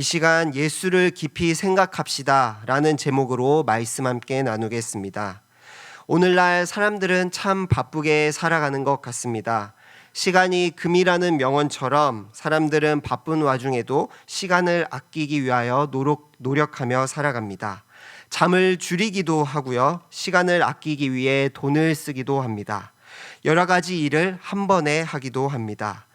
이 시간 예수를 깊이 생각합시다 라는 제목으로 말씀 함께 나누겠습니다. 오늘날 사람들은 참 바쁘게 살아가는 것 같습니다. 시간이 금이라는 명언처럼 사람들은 바쁜 와중에도 시간을 아끼기 위하여 노력하며 살아갑니다. 잠을 줄이기도 하고요. 시간을 아끼기 위해 돈을 쓰기도 합니다. 여러 가지 일을 한 번에 하기도 합니다.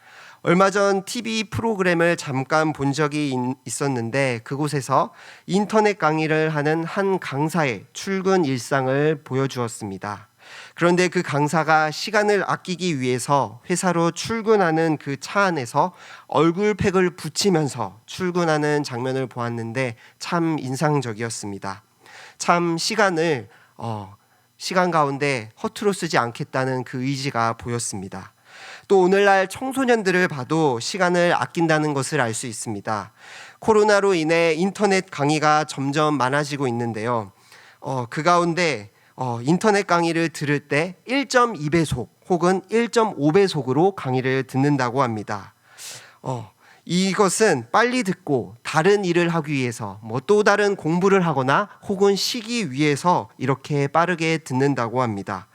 얼마 전 TV 프로그램을 잠깐 본 적이 있었는데 그곳에서 인터넷 강의를 하는 한 강사의 출근 일상을 보여주었습니다. 그런데 그 강사가 시간을 아끼기 위해서 회사로 출근하는 그 차 안에서 얼굴팩을 붙이면서 출근하는 장면을 보았는데 참 인상적이었습니다. 참 시간 가운데 허투루 쓰지 않겠다는 그 의지가 보였습니다. 또 오늘날 청소년들을 봐도 시간을 아낀다는 것을 알 수 있습니다. 코로나로 인해 인터넷 강의가 점점 많아지고 있는데요. 그 가운데 인터넷 강의를 들을 때 1.2배속 혹은 1.5배속으로 강의를 듣는다고 합니다. 이것은 빨리 듣고 다른 일을 하기 위해서 또 다른 공부를 하거나 혹은 쉬기 위해서 이렇게 빠르게 듣는다고 합니다.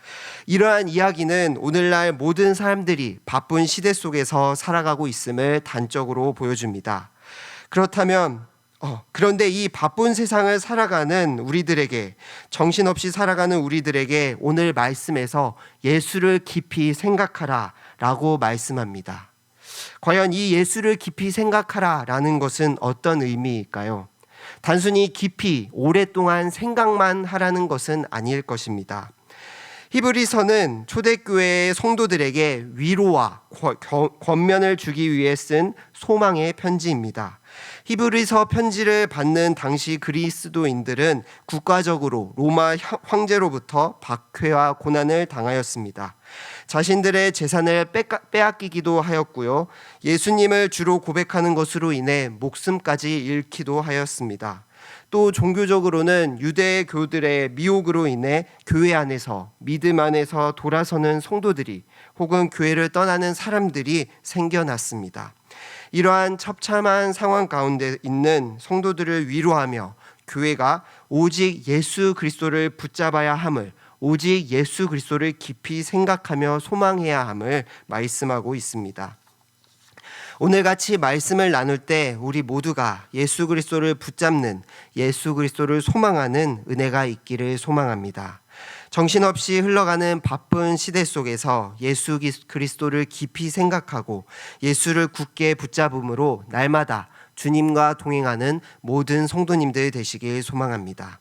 이러한 이야기는 오늘날 모든 사람들이 바쁜 시대 속에서 살아가고 있음을 단적으로 보여줍니다. 그런데 이 바쁜 세상을 살아가는 우리들에게, 정신없이 살아가는 우리들에게 오늘 말씀에서 예수를 깊이 생각하라 라고 말씀합니다. 과연 이 예수를 깊이 생각하라 라는 것은 어떤 의미일까요? 단순히 깊이 오랫동안 생각만 하라는 것은 아닐 것입니다. 히브리서는 초대교회의 성도들에게 위로와 권면을 주기 위해 쓴 소망의 편지입니다. 히브리서 편지를 받는 당시 그리스도인들은 국가적으로 로마 황제로부터 박해와 고난을 당하였습니다. 자신들의 재산을 빼앗기기도 하였고요. 예수님을 주로 고백하는 것으로 인해 목숨까지 잃기도 하였습니다. 또 종교적으로는 유대교들의 미혹으로 인해 교회 안에서 믿음 안에서 돌아서는 성도들이 혹은 교회를 떠나는 사람들이 생겨났습니다. 이러한 처참한 상황 가운데 있는 성도들을 위로하며 교회가 오직 예수 그리스도를 붙잡아야 함을, 오직 예수 그리스도를 깊이 생각하며 소망해야 함을 말씀하고 있습니다. 오늘 같이 말씀을 나눌 때 우리 모두가 예수 그리스도를 붙잡는, 예수 그리스도를 소망하는 은혜가 있기를 소망합니다. 정신없이 흘러가는 바쁜 시대 속에서 예수 그리스도를 깊이 생각하고 예수를 굳게 붙잡음으로 날마다 주님과 동행하는 모든 성도님들 되시길 소망합니다.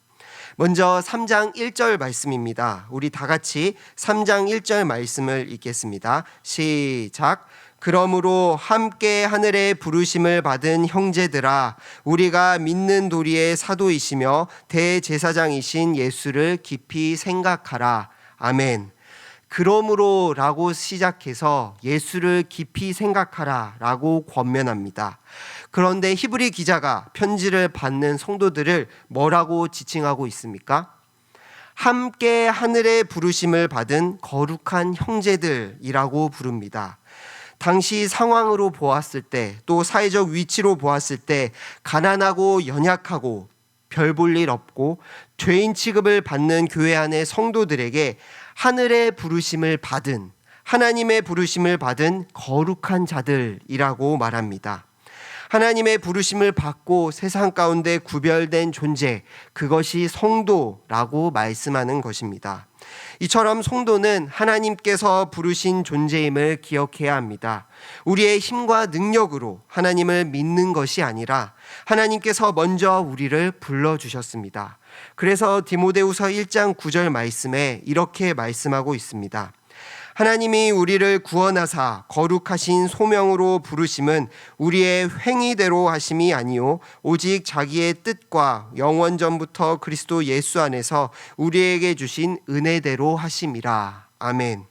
먼저 3장 1절 말씀입니다. 우리 다 같이 3장 1절 말씀을 읽겠습니다. 시작. 그러므로 함께 하늘의 부르심을 받은 형제들아, 우리가 믿는 도리의 사도이시며 대제사장이신 예수를 깊이 생각하라. 아멘. 그러므로 라고 시작해서 예수를 깊이 생각하라 라고 권면합니다. 그런데 히브리 기자가 편지를 받는 성도들을 뭐라고 지칭하고 있습니까? 함께 하늘의 부르심을 받은 거룩한 형제들이라고 부릅니다. 당시 상황으로 보았을 때, 또 사회적 위치로 보았을 때 가난하고 연약하고 별 볼 일 없고 죄인 취급을 받는 교회 안의 성도들에게 하늘의 부르심을 받은, 하나님의 부르심을 받은 거룩한 자들이라고 말합니다. 하나님의 부르심을 받고 세상 가운데 구별된 존재, 그것이 성도라고 말씀하는 것입니다. 이처럼 성도는 하나님께서 부르신 존재임을 기억해야 합니다. 우리의 힘과 능력으로 하나님을 믿는 것이 아니라 하나님께서 먼저 우리를 불러주셨습니다. 그래서 디모데후서 1장 9절 말씀에 이렇게 말씀하고 있습니다. 하나님이 우리를 구원하사 거룩하신 소명으로 부르심은 우리의 행위대로 하심이 아니요 오직 자기의 뜻과 영원 전부터 그리스도 예수 안에서 우리에게 주신 은혜대로 하심이라. 아멘.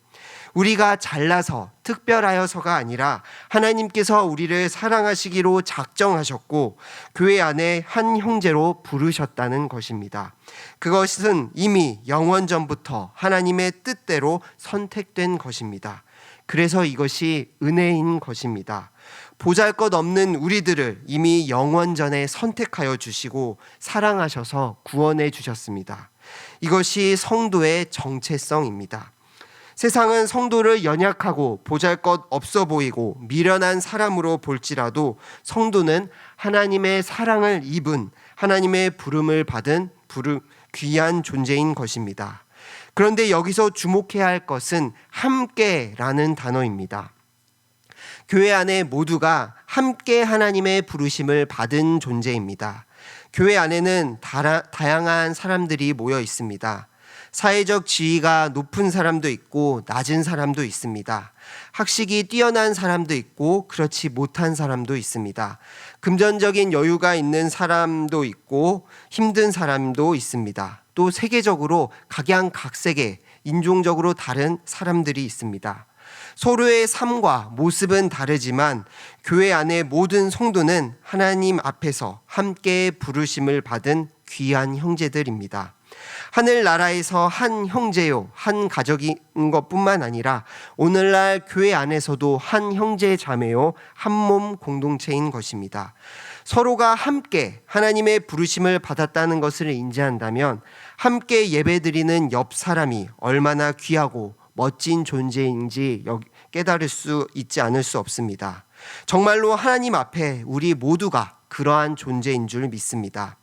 우리가 잘나서 특별하여서가 아니라 하나님께서 우리를 사랑하시기로 작정하셨고 교회 안에 한 형제로 부르셨다는 것입니다. 그것은 이미 영원 전부터 하나님의 뜻대로 선택된 것입니다. 그래서 이것이 은혜인 것입니다. 보잘것없는 우리들을 이미 영원 전에 선택하여 주시고 사랑하셔서 구원해 주셨습니다. 이것이 성도의 정체성입니다. 세상은 성도를 연약하고 보잘것없어 보이고 미련한 사람으로 볼지라도 성도는 하나님의 사랑을 입은, 하나님의 부름을 받은 귀한 존재인 것입니다. 그런데 여기서 주목해야 할 것은 함께라는 단어입니다. 교회 안에 모두가 함께 하나님의 부르심을 받은 존재입니다. 교회 안에는 다양한 사람들이 모여 있습니다. 사회적 지위가 높은 사람도 있고 낮은 사람도 있습니다. 학식이 뛰어난 사람도 있고 그렇지 못한 사람도 있습니다. 금전적인 여유가 있는 사람도 있고 힘든 사람도 있습니다. 또 세계적으로 각양각색의 인종적으로 다른 사람들이 있습니다. 서로의 삶과 모습은 다르지만 교회 안의 모든 성도는 하나님 앞에서 함께 부르심을 받은 귀한 형제들입니다. 하늘나라에서 한 형제요, 한 가족인 것뿐만 아니라 오늘날 교회 안에서도 한 형제 자매요, 한 몸 공동체인 것입니다. 서로가 함께 하나님의 부르심을 받았다는 것을 인지한다면 함께 예배드리는 옆 사람이 얼마나 귀하고 멋진 존재인지 깨달을 수 있지 않을 수 없습니다. 정말로 하나님 앞에 우리 모두가 그러한 존재인 줄 믿습니다.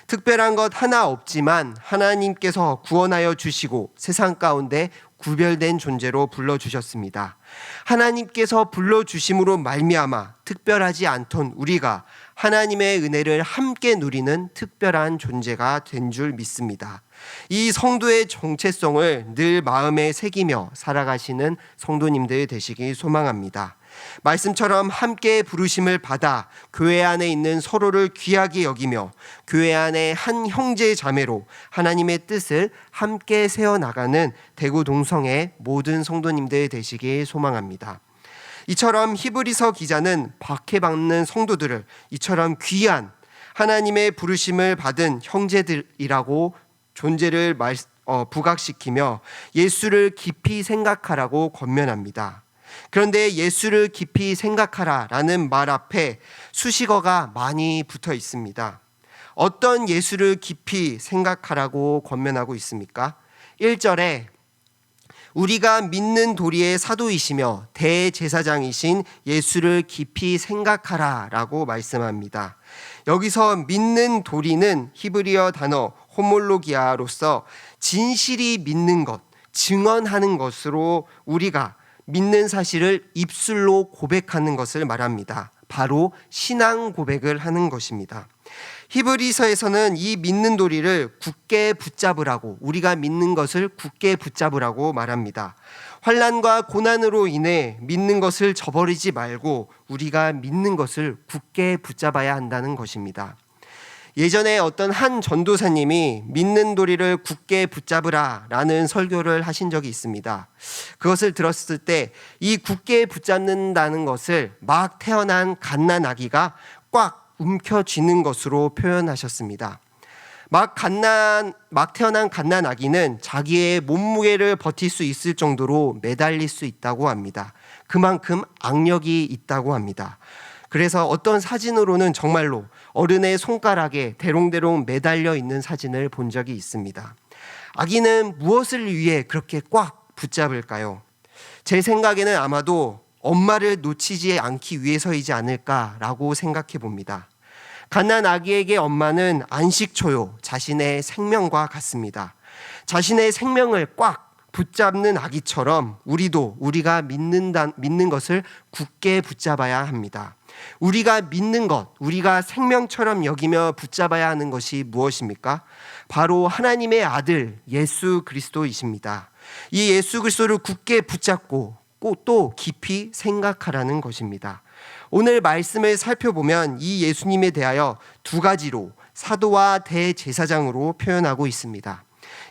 특별한 것 하나 없지만 하나님께서 구원하여 주시고 세상 가운데 구별된 존재로 불러주셨습니다. 하나님께서 불러주심으로 말미암아 특별하지 않던 우리가 하나님의 은혜를 함께 누리는 특별한 존재가 된 줄 믿습니다. 이 성도의 정체성을 늘 마음에 새기며 살아가시는 성도님들 되시기 소망합니다. 말씀처럼 함께 부르심을 받아 교회 안에 있는 서로를 귀하게 여기며 교회 안에 한 형제 자매로 하나님의 뜻을 함께 세워나가는 대구 동성의 모든 성도님들 되시길 소망합니다. 이처럼 히브리서 기자는 박해받는 성도들을 이처럼 귀한 하나님의 부르심을 받은 형제들이라고 존재를 부각시키며 예수를 깊이 생각하라고 권면합니다. 그런데 예수를 깊이 생각하라라는 말 앞에 수식어가 많이 붙어 있습니다. 어떤 예수를 깊이 생각하라고 권면하고 있습니까? 1절에 우리가 믿는 도리의 사도이시며 대제사장이신 예수를 깊이 생각하라라고 말씀합니다. 여기서 믿는 도리는 히브리어 단어 호몰로기아로서 진실이 믿는 것, 증언하는 것으로 우리가 믿는 사실을 입술로 고백하는 것을 말합니다. 바로 신앙 고백을 하는 것입니다. 히브리서에서는 이 믿는 도리를 굳게 붙잡으라고, 우리가 믿는 것을 굳게 붙잡으라고 말합니다. 환난과 고난으로 인해 믿는 것을 저버리지 말고 우리가 믿는 것을 굳게 붙잡아야 한다는 것입니다. 예전에 어떤 한 전도사님이 믿는 도리를 굳게 붙잡으라 라는 설교를 하신 적이 있습니다. 그것을 들었을 때 이 굳게 붙잡는다는 것을 막 태어난 갓난아기가 꽉 움켜쥐는 것으로 표현하셨습니다. 막 태어난 갓난아기는 자기의 몸무게를 버틸 수 있을 정도로 매달릴 수 있다고 합니다. 그만큼 악력이 있다고 합니다. 그래서 어떤 사진으로는 정말로 어른의 손가락에 대롱대롱 매달려 있는 사진을 본 적이 있습니다. 아기는 무엇을 위해 그렇게 꽉 붙잡을까요? 제 생각에는 아마도 엄마를 놓치지 않기 위해서이지 않을까라고 생각해 봅니다. 갓난 아기에게 엄마는 안식초요, 자신의 생명과 같습니다. 자신의 생명을 꽉 붙잡는 아기처럼 우리도 우리가 믿는 것을 굳게 붙잡아야 합니다. 우리가 믿는 것, 우리가 생명처럼 여기며 붙잡아야 하는 것이 무엇입니까? 바로 하나님의 아들 예수 그리스도이십니다. 이 예수 그리스도를 굳게 붙잡고 또 깊이 생각하라는 것입니다. 오늘 말씀을 살펴보면 이 예수님에 대하여 두 가지로 사도와 대제사장으로 표현하고 있습니다.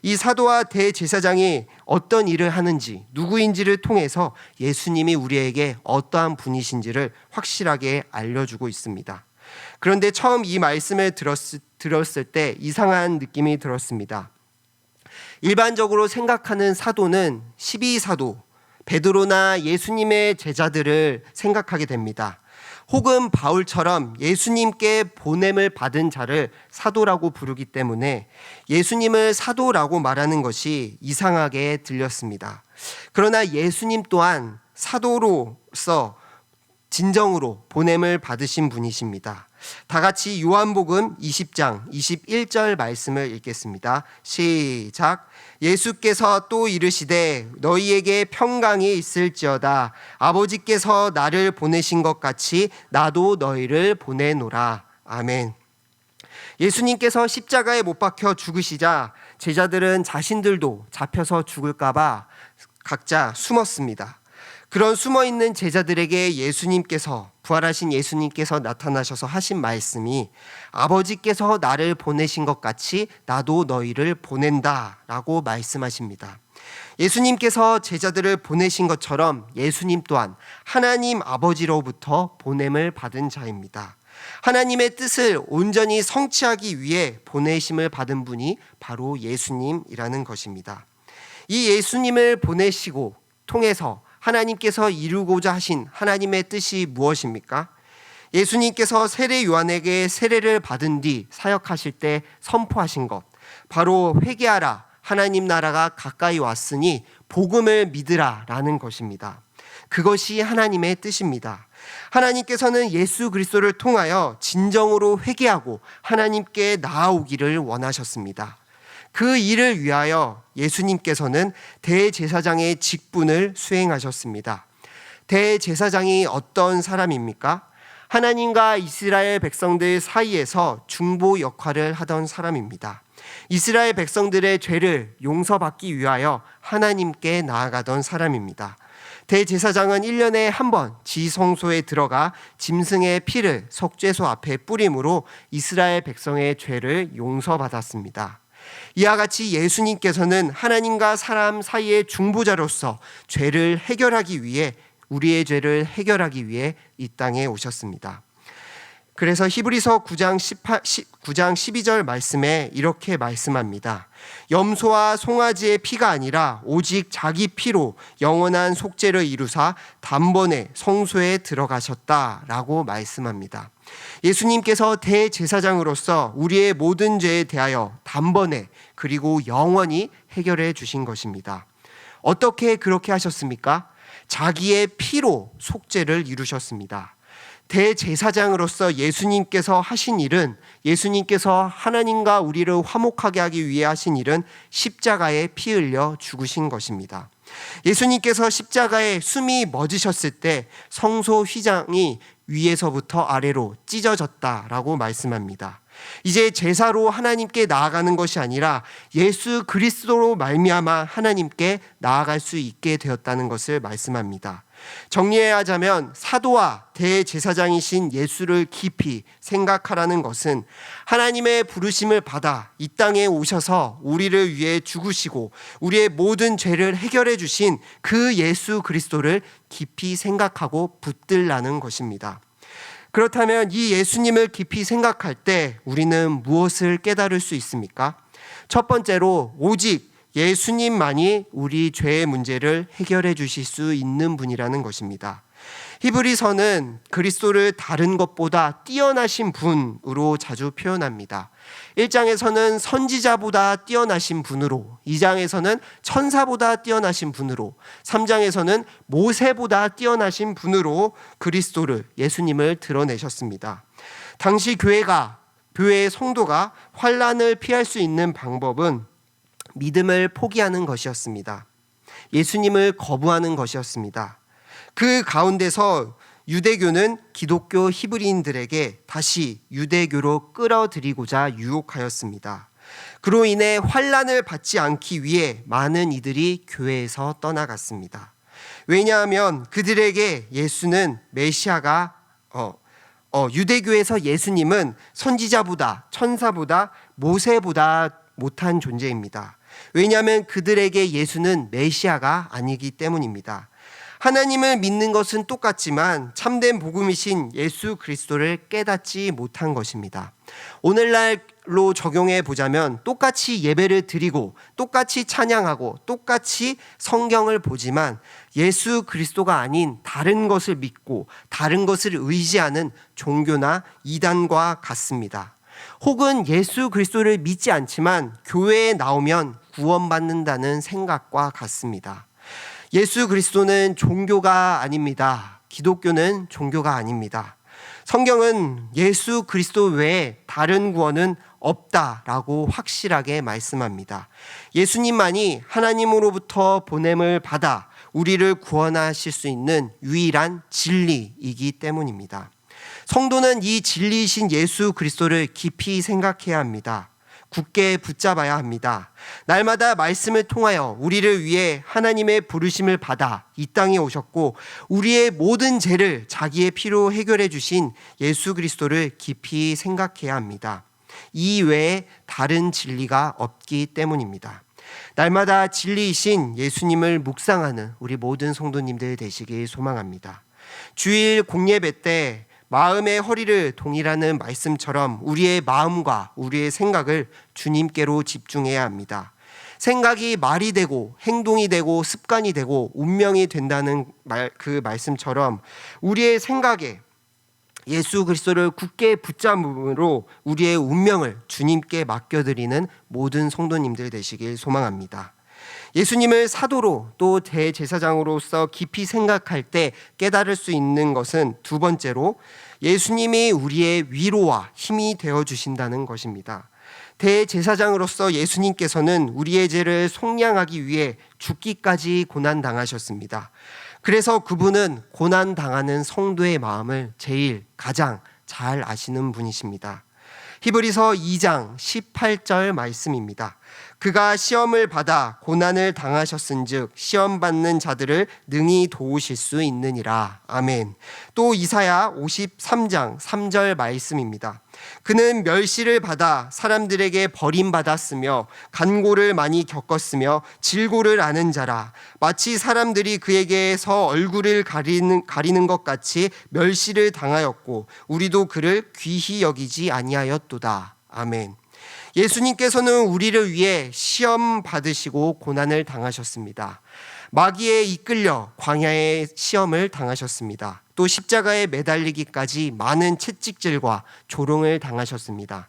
이 사도와 대제사장이 어떤 일을 하는지, 누구인지를 통해서 예수님이 우리에게 어떠한 분이신지를 확실하게 알려주고 있습니다. 그런데 처음 이 말씀을 들었을 때 이상한 느낌이 들었습니다. 일반적으로 생각하는 사도는 12사도, 베드로나 예수님의 제자들을 생각하게 됩니다. 혹은 바울처럼 예수님께 보냄을 받은 자를 사도라고 부르기 때문에 예수님을 사도라고 말하는 것이 이상하게 들렸습니다. 그러나 예수님 또한 사도로서 진정으로 보냄을 받으신 분이십니다. 다 같이 요한복음 20장 21절 말씀을 읽겠습니다. 시작. 예수께서 또 이르시되 너희에게 평강이 있을지어다. 아버지께서 나를 보내신 것 같이 나도 너희를 보내노라. 아멘. 예수님께서 십자가에 못 박혀 죽으시자 제자들은 자신들도 잡혀서 죽을까 봐 각자 숨었습니다. 그런 숨어있는 제자들에게 부활하신 예수님께서 나타나셔서 하신 말씀이 아버지께서 나를 보내신 것 같이 나도 너희를 보낸다 라고 말씀하십니다. 예수님께서 제자들을 보내신 것처럼 예수님 또한 하나님 아버지로부터 보냄을 받은 자입니다. 하나님의 뜻을 온전히 성취하기 위해 보내심을 받은 분이 바로 예수님이라는 것입니다. 이 예수님을 보내시고 통해서 하나님께서 이루고자 하신 하나님의 뜻이 무엇입니까? 예수님께서 세례 요한에게 세례를 받은 뒤 사역하실 때 선포하신 것, 바로 회개하라, 하나님 나라가 가까이 왔으니 복음을 믿으라 라는 것입니다. 그것이 하나님의 뜻입니다. 하나님께서는 예수 그리스도를 통하여 진정으로 회개하고 하나님께 나아오기를 원하셨습니다. 그 일을 위하여 예수님께서는 대제사장의 직분을 수행하셨습니다. 대제사장이 어떤 사람입니까? 하나님과 이스라엘 백성들 사이에서 중보 역할을 하던 사람입니다. 이스라엘 백성들의 죄를 용서받기 위하여 하나님께 나아가던 사람입니다. 대제사장은 1년에 한 번 지성소에 들어가 짐승의 피를 속죄소 앞에 뿌림으로 이스라엘 백성의 죄를 용서받았습니다. 이와 같이 예수님께서는 하나님과 사람 사이의 중보자로서 우리의 죄를 해결하기 위해 이 땅에 오셨습니다. 그래서 히브리서 9장 12절 말씀에 이렇게 말씀합니다. 염소와 송아지의 피가 아니라 오직 자기 피로 영원한 속죄를 이루사 단번에 성소에 들어가셨다라고 말씀합니다. 예수님께서 대제사장으로서 우리의 모든 죄에 대하여 단번에 그리고 영원히 해결해 주신 것입니다. 어떻게 그렇게 하셨습니까? 자기의 피로 속죄를 이루셨습니다. 대제사장으로서 예수님께서 하신 일은, 예수님께서 하나님과 우리를 화목하게 하기 위해 하신 일은 십자가에 피 흘려 죽으신 것입니다. 예수님께서 십자가에 숨이 멎으셨을 때 성소 휘장이 위에서부터 아래로 찢어졌다라고 말씀합니다. 이제 제사로 하나님께 나아가는 것이 아니라 예수 그리스도로 말미암아 하나님께 나아갈 수 있게 되었다는 것을 말씀합니다. 정리하자면 사도와 대제사장이신 예수를 깊이 생각하라는 것은 하나님의 부르심을 받아 이 땅에 오셔서 우리를 위해 죽으시고 우리의 모든 죄를 해결해 주신 그 예수 그리스도를 깊이 생각하고 붙들라는 것입니다. 그렇다면 이 예수님을 깊이 생각할 때 우리는 무엇을 깨달을 수 있습니까? 첫 번째로 오직 예수님만이 우리 죄의 문제를 해결해 주실 수 있는 분이라는 것입니다. 히브리서는 그리스도를 다른 것보다 뛰어나신 분으로 자주 표현합니다. 1장에서는 선지자보다 뛰어나신 분으로, 2장에서는 천사보다 뛰어나신 분으로, 3장에서는 모세보다 뛰어나신 분으로 그리스도를, 예수님을 드러내셨습니다. 당시 교회의 성도가 환난을 피할 수 있는 방법은 믿음을 포기하는 것이었습니다. 예수님을 거부하는 것이었습니다. 그 가운데서 유대교는 기독교 히브리인들에게 다시 유대교로 끌어들이고자 유혹하였습니다. 그로 인해 환난을 받지 않기 위해 많은 이들이 교회에서 떠나갔습니다. 왜냐하면 그들에게 예수는 메시아가 유대교에서 예수님은 선지자보다, 천사보다, 모세보다 못한 존재입니다. 왜냐하면 그들에게 예수는 메시아가 아니기 때문입니다. 하나님을 믿는 것은 똑같지만 참된 복음이신 예수 그리스도를 깨닫지 못한 것입니다. 오늘날로 적용해 보자면 똑같이 예배를 드리고 똑같이 찬양하고 똑같이 성경을 보지만 예수 그리스도가 아닌 다른 것을 믿고 다른 것을 의지하는 종교나 이단과 같습니다. 혹은 예수 그리스도를 믿지 않지만 교회에 나오면 구원받는다는 생각과 같습니다. 예수 그리스도는 종교가 아닙니다. 기독교는 종교가 아닙니다. 성경은 예수 그리스도 외에 다른 구원은 없다라고 확실하게 말씀합니다. 예수님만이 하나님으로부터 보냄을 받아 우리를 구원하실 수 있는 유일한 진리이기 때문입니다. 성도는 이 진리이신 예수 그리스도를 깊이 생각해야 합니다. 굳게 붙잡아야 합니다. 날마다 말씀을 통하여 우리를 위해 하나님의 부르심을 받아 이 땅에 오셨고 우리의 모든 죄를 자기의 피로 해결해 주신 예수 그리스도를 깊이 생각해야 합니다. 이 외에 다른 진리가 없기 때문입니다. 날마다 진리이신 예수님을 묵상하는 우리 모든 성도님들 되시길 소망합니다. 주일 공예배 때 마음의 허리를 동이라는 말씀처럼 우리의 마음과 우리의 생각을 주님께로 집중해야 합니다. 생각이 말이 되고 행동이 되고 습관이 되고 운명이 된다는 그 말씀처럼 우리의 생각에 예수 그리스도를 굳게 붙잡음으로 우리의 운명을 주님께 맡겨드리는 모든 성도님들 되시길 소망합니다. 예수님을 사도로 또 대제사장으로서 깊이 생각할 때 깨달을 수 있는 것은 두 번째로 예수님이 우리의 위로와 힘이 되어주신다는 것입니다. 대제사장으로서 예수님께서는 우리의 죄를 속량하기 위해 죽기까지 고난당하셨습니다. 그래서 그분은 고난당하는 성도의 마음을 가장 잘 아시는 분이십니다. 히브리서 2장 18절 말씀입니다. 그가 시험을 받아 고난을 당하셨은즉 시험 받는 자들을 능히 도우실 수 있느니라. 아멘. 또 이사야 53장 3절 말씀입니다. 그는 멸시를 받아 사람들에게 버림받았으며 간고를 많이 겪었으며 질고를 아는 자라. 마치 사람들이 그에게서 얼굴을 가리는 것 같이 멸시를 당하였고 우리도 그를 귀히 여기지 아니하였도다. 아멘. 예수님께서는 우리를 위해 시험 받으시고 고난을 당하셨습니다. 마귀에 이끌려 광야의 시험을 당하셨습니다. 또 십자가에 매달리기까지 많은 채찍질과 조롱을 당하셨습니다.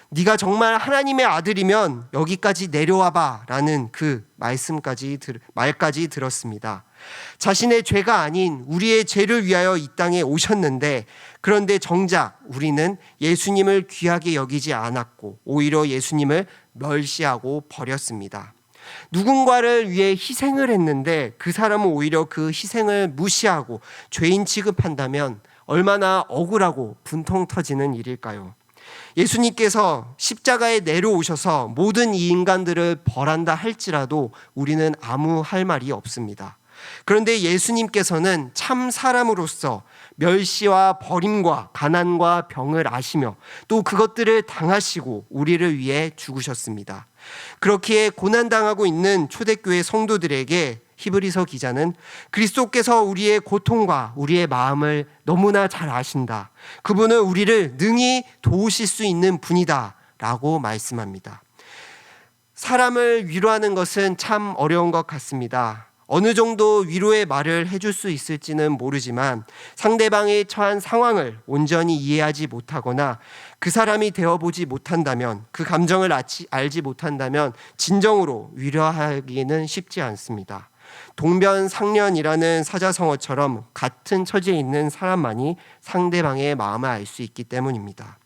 네가 정말 하나님의 아들이면 여기까지 내려와봐 라는 그 말까지 들었습니다. 자신의 죄가 아닌 우리의 죄를 위하여 이 땅에 오셨는데 그런데 정작 우리는 예수님을 귀하게 여기지 않았고 오히려 예수님을 멸시하고 버렸습니다. 누군가를 위해 희생을 했는데 그 사람은 오히려 그 희생을 무시하고 죄인 취급한다면 얼마나 억울하고 분통 터지는 일일까요? 예수님께서 십자가에 내려오셔서 모든 이 인간들을 벌한다 할지라도 우리는 아무 할 말이 없습니다. 그런데 예수님께서는 참 사람으로서 멸시와 버림과 가난과 병을 아시며 또 그것들을 당하시고 우리를 위해 죽으셨습니다. 그렇기에 고난당하고 있는 초대교회 성도들에게 히브리서 기자는 그리스도께서 우리의 고통과 우리의 마음을 너무나 잘 아신다. 그분은 우리를 능히 도우실 수 있는 분이다 라고 말씀합니다. 사람을 위로하는 것은 참 어려운 것 같습니다. 어느 정도 위로의 말을 해줄 수 있을지는 모르지만 상대방이 처한 상황을 온전히 이해하지 못하거나 그 사람이 되어보지 못한다면 그 감정을 알지 못한다면 진정으로 위로하기는 쉽지 않습니다. 동변상련이라는 사자성어처럼 같은 처지에 있는 사람만이 상대방의 마음을 알 수 있기 때문입니다.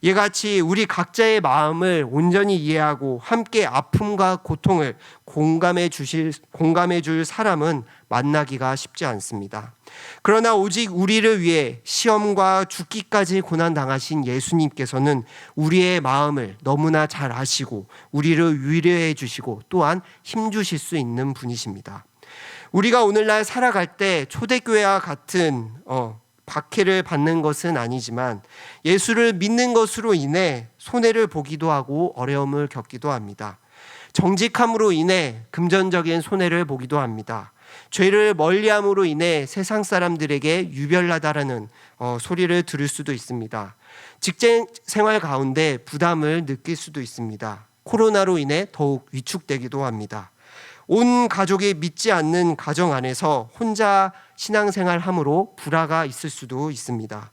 이같이 우리 각자의 마음을 온전히 이해하고 함께 아픔과 고통을 공감해 줄 사람은 만나기가 쉽지 않습니다. 그러나 오직 우리를 위해 시험과 죽기까지 고난당하신 예수님께서는 우리의 마음을 너무나 잘 아시고 우리를 위로해 주시고 또한 힘주실 수 있는 분이십니다. 우리가 오늘날 살아갈 때 초대교회와 같은 박해를 받는 것은 아니지만 예수를 믿는 것으로 인해 손해를 보기도 하고 어려움을 겪기도 합니다. 정직함으로 인해 금전적인 손해를 보기도 합니다. 죄를 멀리함으로 인해 세상 사람들에게 유별나다라는 소리를 들을 수도 있습니다. 직장 생활 가운데 부담을 느낄 수도 있습니다. 코로나로 인해 더욱 위축되기도 합니다. 온 가족이 믿지 않는 가정 안에서 혼자 신앙생활함으로 불화가 있을 수도 있습니다.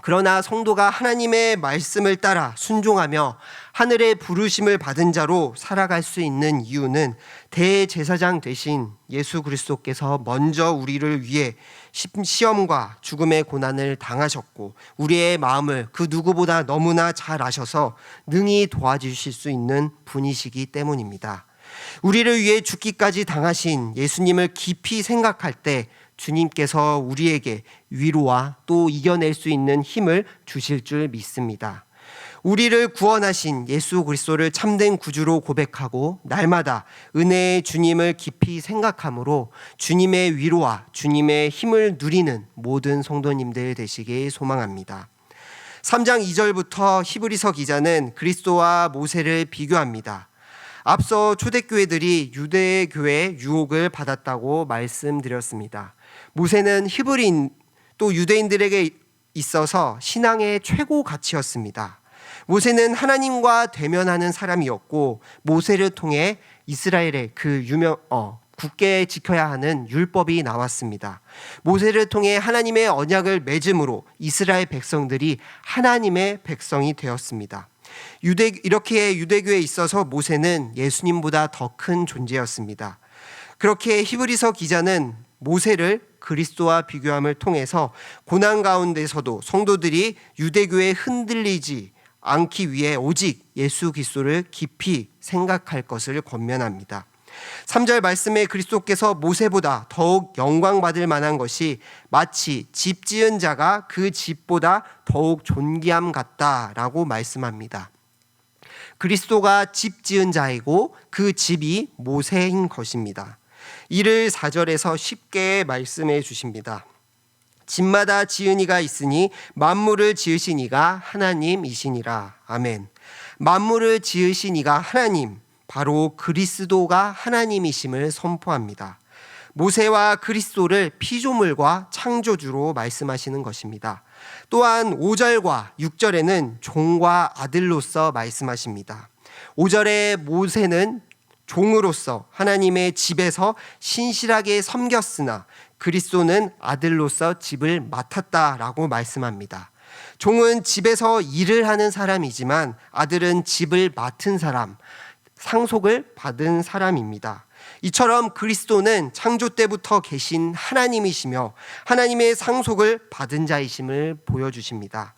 그러나 성도가 하나님의 말씀을 따라 순종하며 하늘의 부르심을 받은 자로 살아갈 수 있는 이유는 대제사장 되신 예수 그리스도께서 먼저 우리를 위해 시험과 죽음의 고난을 당하셨고 우리의 마음을 그 누구보다 너무나 잘 아셔서 능히 도와주실 수 있는 분이시기 때문입니다. 우리를 위해 죽기까지 당하신 예수님을 깊이 생각할 때 주님께서 우리에게 위로와 또 이겨낼 수 있는 힘을 주실 줄 믿습니다. 우리를 구원하신 예수 그리스도를 참된 구주로 고백하고 날마다 은혜의 주님을 깊이 생각함으로 주님의 위로와 주님의 힘을 누리는 모든 성도님들 되시길 소망합니다. 3장 2절부터 히브리서 기자는 그리스도와 모세를 비교합니다. 앞서 초대교회들이 유대교회의 유혹을 받았다고 말씀드렸습니다. 모세는 히브리인 또 유대인들에게 있어서 신앙의 최고 가치였습니다. 모세는 하나님과 대면하는 사람이었고 모세를 통해 이스라엘의 굳게 지켜야 하는 율법이 나왔습니다. 모세를 통해 하나님의 언약을 맺음으로 이스라엘 백성들이 하나님의 백성이 되었습니다. 이렇게 유대교에 있어서 모세는 예수님보다 더 큰 존재였습니다. 그렇게 히브리서 기자는 모세를 그리스도와 비교함을 통해서 고난 가운데서도 성도들이 유대교에 흔들리지 않기 위해 오직 예수 그리스도를 깊이 생각할 것을 권면합니다. 3절 말씀에 그리스도께서 모세보다 더욱 영광받을 만한 것이 마치 집 지은 자가 그 집보다 더욱 존귀함 같다라고 말씀합니다. 그리스도가 집 지은 자이고 그 집이 모세인 것입니다. 이를 4절에서 쉽게 말씀해 주십니다. 집마다 지은 이가 있으니 만물을 지으신 이가 하나님이시니라. 아멘. 만물을 지으신 이가 하나님, 바로 그리스도가 하나님이심을 선포합니다. 모세와 그리스도를 피조물과 창조주로 말씀하시는 것입니다. 또한 5절과 6절에는 종과 아들로서 말씀하십니다. 5절에 모세는 종으로서 하나님의 집에서 신실하게 섬겼으나 그리스도는 아들로서 집을 맡았다라고 말씀합니다. 종은 집에서 일을 하는 사람이지만 아들은 집을 맡은 사람, 상속을 받은 사람입니다. 이처럼 그리스도는 창조 때부터 계신 하나님이시며 하나님의 상속을 받은 자이심을 보여주십니다.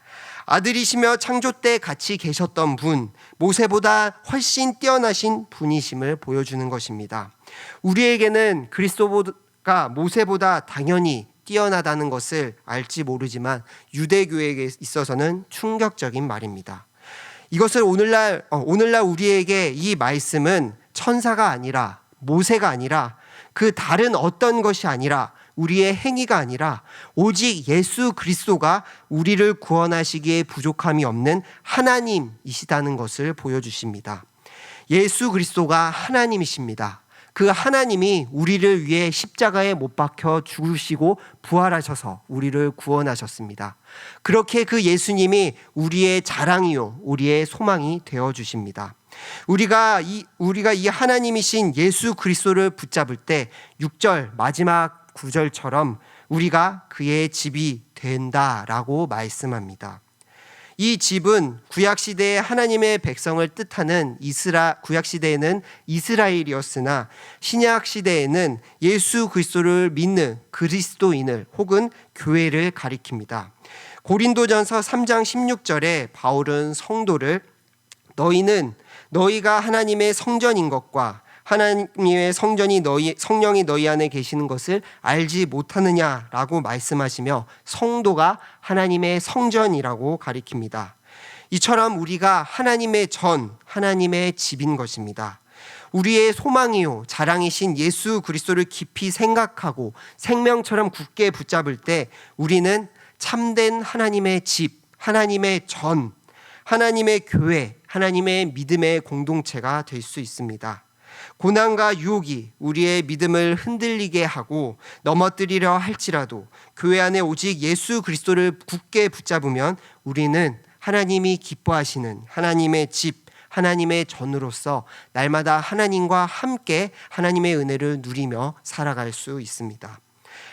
아들이시며 창조 때 같이 계셨던 분, 모세보다 훨씬 뛰어나신 분이심을 보여주는 것입니다. 우리에게는 그리스도가 모세보다 당연히 뛰어나다는 것을 알지 모르지만 유대교에게 있어서는 충격적인 말입니다. 이것을 오늘날 우리에게 이 말씀은 천사가 아니라 모세가 아니라 그 다른 어떤 것이 아니라 우리의 행위가 아니라 오직 예수 그리스도가 우리를 구원하시기에 부족함이 없는 하나님이시다는 것을 보여주십니다. 예수 그리스도가 하나님이십니다. 그 하나님이 우리를 위해 십자가에 못 박혀 죽으시고 부활하셔서 우리를 구원하셨습니다. 그렇게 그 예수님이 우리의 자랑이요 우리의 소망이 되어주십니다. 우리가 이 하나님이신 예수 그리스도를 붙잡을 때 6절 마지막 9절처럼 우리가 그의 집이 된다라고 말씀합니다. 이 집은 구약시대의 하나님의 백성을 뜻하는 구약시대에는 이스라엘이었으나 신약시대에는 예수 그리스도를 믿는 그리스도인을 혹은 교회를 가리킵니다. 고린도전서 3장 16절에 바울은 성도를 너희가 하나님의 성전인 것과 하나님의 성령이 너희 안에 계시는 것을 알지 못하느냐라고 말씀하시며 성도가 하나님의 성전이라고 가리킵니다. 이처럼 우리가 하나님의 하나님의 집인 것입니다. 우리의 소망이요 자랑이신 예수 그리스도를 깊이 생각하고 생명처럼 굳게 붙잡을 때 우리는 참된 하나님의 집, 하나님의 하나님의 교회, 하나님의 믿음의 공동체가 될 수 있습니다. 고난과 유혹이 우리의 믿음을 흔들리게 하고 넘어뜨리려 할지라도 교회 안에 오직 예수 그리스도를 굳게 붙잡으면 우리는 하나님이 기뻐하시는 하나님의 집, 하나님의 전으로서 날마다 하나님과 함께 하나님의 은혜를 누리며 살아갈 수 있습니다.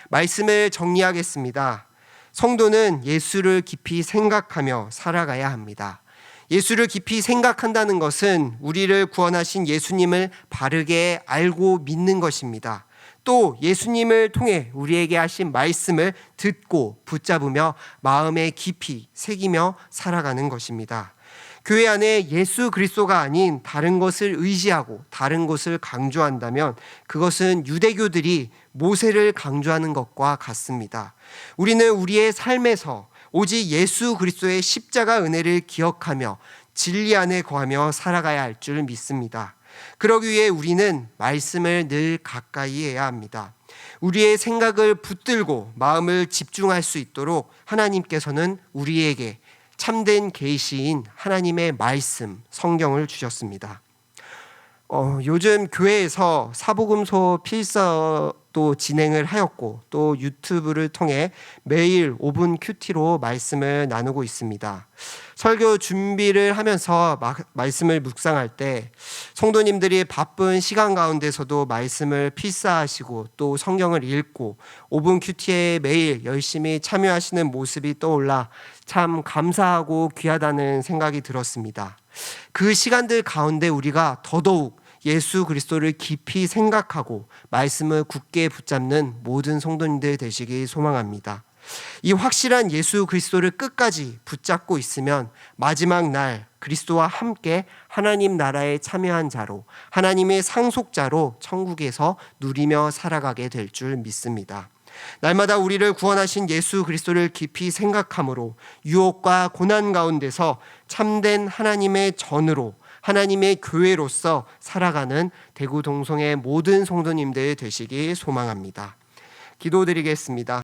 말씀을 정리하겠습니다. 성도는 예수를 깊이 생각하며 살아가야 합니다. 예수를 깊이 생각한다는 것은 우리를 구원하신 예수님을 바르게 알고 믿는 것입니다. 또 예수님을 통해 우리에게 하신 말씀을 듣고 붙잡으며 마음에 깊이 새기며 살아가는 것입니다. 교회 안에 예수 그리스도가 아닌 다른 것을 의지하고 다른 것을 강조한다면 그것은 유대교들이 모세를 강조하는 것과 같습니다. 우리는 우리의 삶에서 오직 예수 그리스도의 십자가 은혜를 기억하며 진리 안에 거하며 살아가야 할 줄 믿습니다. 그러기 위해 우리는 말씀을 늘 가까이 해야 합니다. 우리의 생각을 붙들고 마음을 집중할 수 있도록 하나님께서는 우리에게 참된 계시인 하나님의 말씀, 성경을 주셨습니다. 요즘 교회에서 사복음서 필서도 진행을 하였고 또 유튜브를 통해 매일 5분 큐티로 말씀을 나누고 있습니다. 설교 준비를 하면서 말씀을 묵상할 때 성도님들이 바쁜 시간 가운데서도 말씀을 필사하시고 또 성경을 읽고 5분 큐티에 매일 열심히 참여하시는 모습이 떠올라 참 감사하고 귀하다는 생각이 들었습니다. 그 시간들 가운데 우리가 더더욱 예수 그리스도를 깊이 생각하고 말씀을 굳게 붙잡는 모든 성도님들 되시길 소망합니다. 이 확실한 예수 그리스도를 끝까지 붙잡고 있으면 마지막 날 그리스도와 함께 하나님 나라에 참여한 자로 하나님의 상속자로 천국에서 누리며 살아가게 될 줄 믿습니다. 날마다 우리를 구원하신 예수 그리스도를 깊이 생각함으로 유혹과 고난 가운데서 참된 하나님의 전으로 하나님의 교회로서 살아가는 대구 동성의 모든 성도님들 되시길 소망합니다. 기도드리겠습니다.